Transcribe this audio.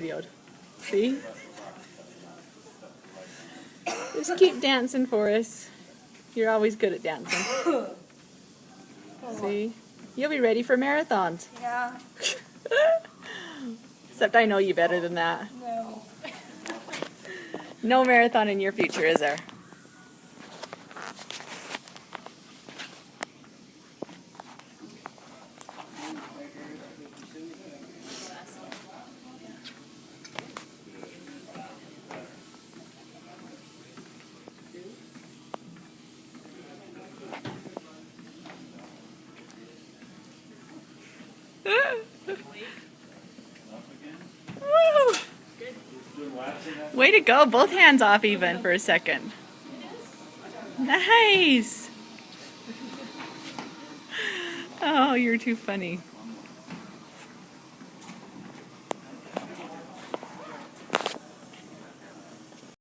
videoed. See? Just keep dancing for us. You're always good at dancing. See? You'll be ready for marathons. Yeah. Except I know you better than that. No. No marathon in your future, is there? Woo! Way to go, both hands off even for a second. Nice! Oh, you're too funny.